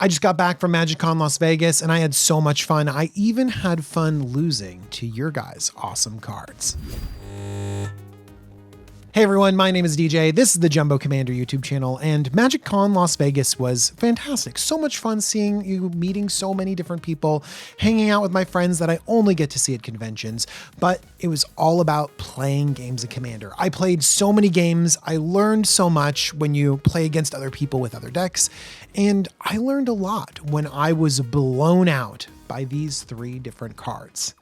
I just got back from MagicCon Las Vegas and I had so much fun. I even had fun losing to your guys' awesome cards. Hey everyone, my name is DJ. This is the Jumbo Commander YouTube channel, and MagicCon Las Vegas was fantastic. So much fun seeing you, meeting so many different people, hanging out with my friends that I only get to see at conventions, but it was all about playing games of Commander. I played so many games. I learned so much when you play against other people with other decks, and I learned a lot when I was blown out by these three different cards.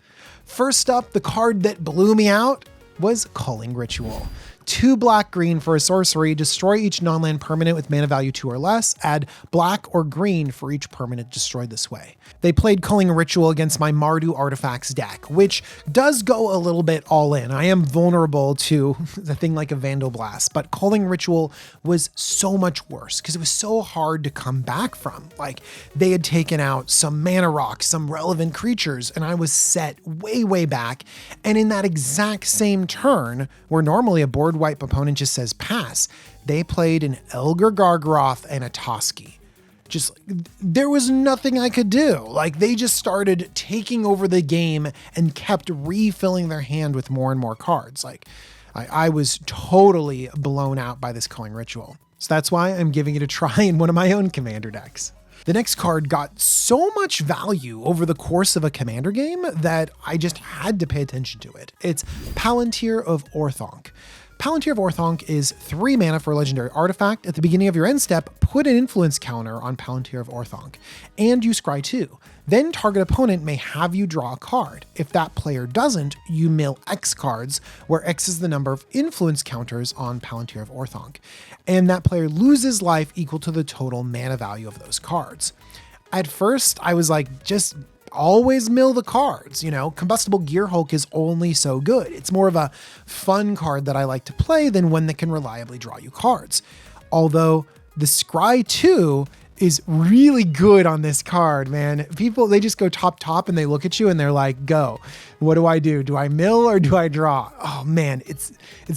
First up, the card that blew me out was Culling Ritual. 2 black-green for a sorcery, destroy each non-land permanent with mana value 2 or less, add black or green for each permanent destroyed this way. They played Culling Ritual against my Mardu Artifacts deck, which does go a little bit all in. I am vulnerable to the thing like a Vandal Blast, but Culling Ritual was so much worse because it was so hard to come back from. Like, they had taken out some mana rocks, some relevant creatures, and I was set way back, and in that exact same turn, where normally a board wipe opponent just says pass, they played an Elgar Gargaroth and a Toski. Just, there was nothing I could do. Like, they just started taking over the game and kept refilling their hand with more and more cards. Like, I was totally blown out by this Culling Ritual. So that's why I'm giving it a try in one of my own Commander decks. The next card got so much value over the course of a Commander game that I just had to pay attention to it. It's Palantir of Orthonk. Palantir of Orthonk is 3 mana for a legendary artifact. At the beginning of your end step, put an influence counter on Palantir of Orthonk, and you scry 2. Then target opponent may have you draw a card. If that player doesn't, you mill X cards, where X is the number of influence counters on Palantir of Orthonk, and that player loses life equal to the total mana value of those cards. At first, I was like, just always mill the cards, you know, Combustible Gear Hulk is only so good. It's more of a fun card that I like to play than one that can reliably draw you cards. Although the Scry 2 is really good on this card, man. People, they just go top and they look at you and they're like, go. What do I do? Do I mill or do I draw? Oh man, it's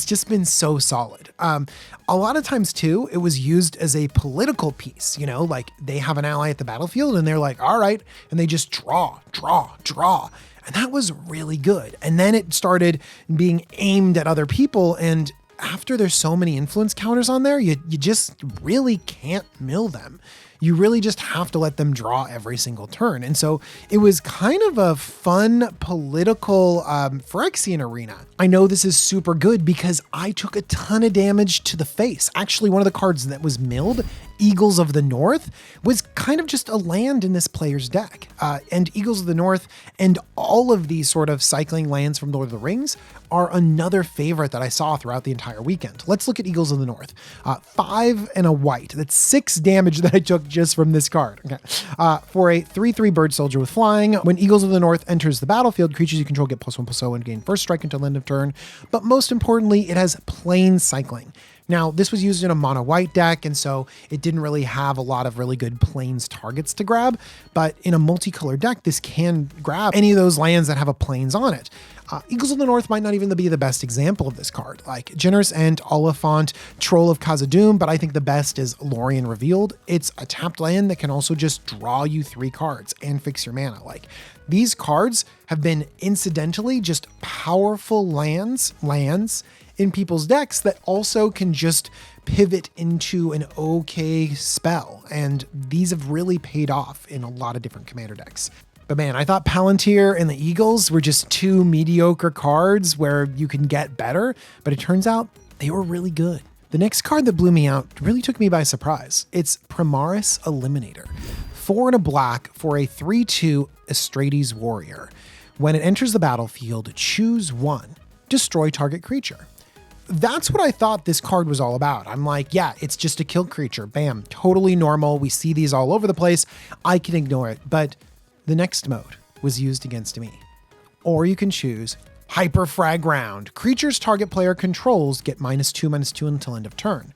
just been so solid. A lot of times too, it was used as a political piece, you know, like they have an ally at the battlefield and they're like, all right. And they just draw. And that was really good. And then it started being aimed at other people, and after there's so many influence counters on there, you just really can't mill them. You really just have to let them draw every single turn. And so it was kind of a fun political Phyrexian arena. I know this is super good because I took a ton of damage to the face. Actually, one of the cards that was milled, Eagles of the North, was kind of just a land in this player's deck. And Eagles of the North and all of these sort of cycling lands from Lord of the Rings are another favorite that I saw throughout the entire weekend. Let's look at Eagles of the North. 5 and a white. That's 6 damage that I took just from this card. Okay. For a 3/3 bird soldier with flying, when Eagles of the North enters the battlefield, creatures you control get +1/+0 and gain first strike until end of turn. But most importantly, it has plane cycling. Now, this was used in a mono white deck, and so it didn't really have a lot of really good plains targets to grab, but in a multicolor deck, this can grab any of those lands that have a plains on it. Eagles of the North might not even be the best example of this card, like Generous Ent, Oliphant, Troll of Khazad-dûm, but I think the best is Lorien Revealed. It's a tapped land that can also just draw you 3 cards and fix your mana. Like, these cards have been incidentally just powerful lands in people's decks that also can just pivot into an okay spell. And these have really paid off in a lot of different Commander decks. But man, I thought Palantir and the Eagles were just 2 mediocre cards where you can get better, but it turns out they were really good. The next card that blew me out really took me by surprise. It's Primaris Eliminator. 4 and a black for a 3/2 Astrates Warrior. When it enters the battlefield, choose 1. Destroy target creature. That's what I thought this card was all about. I'm like, yeah, it's just a kill creature. Bam, totally normal. We see these all over the place. I can ignore it, but the next mode was used against me. Or you can choose Hyperfrag Round. Creatures target player controls get -2/-2 until end of turn.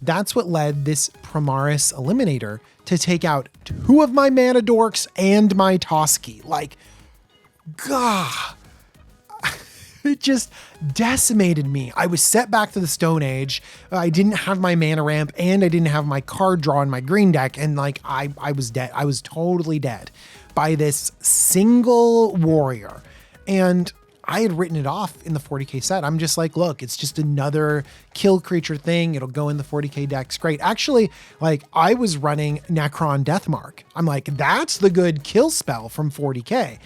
That's what led this Primaris Eliminator to take out 2 of my mana dorks and my Toski. Like, gah. It just decimated me. I was set back to the Stone Age. I didn't have my mana ramp and I didn't have my card draw in my green deck. And like, I was dead. I was totally dead by this single warrior. And I had written it off in the 40K set. I'm just like, look, it's just another kill creature thing. It'll go in the 40K decks. Great. Actually, like I was running Necron Deathmark. I'm like, that's the good kill spell from 40K.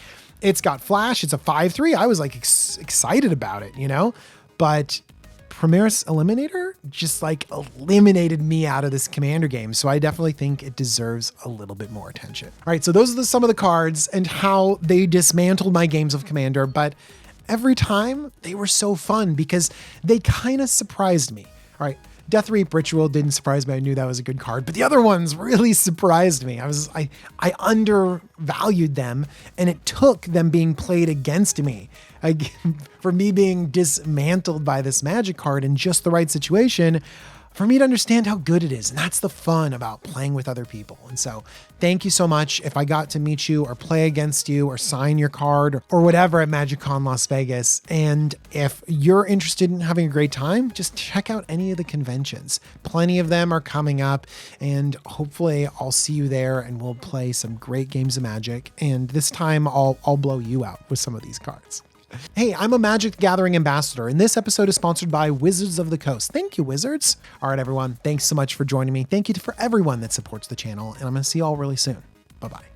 It's got flash. It's a 5/3. I was like excited about it, you know, but Primaris Eliminator just like eliminated me out of this Commander game. So I definitely think it deserves a little bit more attention. All right. So those are some of the cards and how they dismantled my games of Commander, but every time they were so fun because they kind of surprised me. All right. Death Reap Ritual didn't surprise me. I knew that was a good card, but the other ones really surprised me. I undervalued them and it took them being played against me. For me being dismantled by this Magic card in just the right situation, for me to understand how good it is. And that's the fun about playing with other people. And so thank you so much. If I got to meet you or play against you or sign your card or whatever at MagicCon Las Vegas. And if you're interested in having a great time, just check out any of the conventions. Plenty of them are coming up and hopefully I'll see you there and we'll play some great games of Magic. And this time I'll blow you out with some of these cards. Hey, I'm a Magic the Gathering ambassador, and this episode is sponsored by Wizards of the Coast. Thank you, Wizards. All right, everyone. Thanks so much for joining me. Thank you for everyone that supports the channel, and I'm going to see you all really soon. Bye-bye.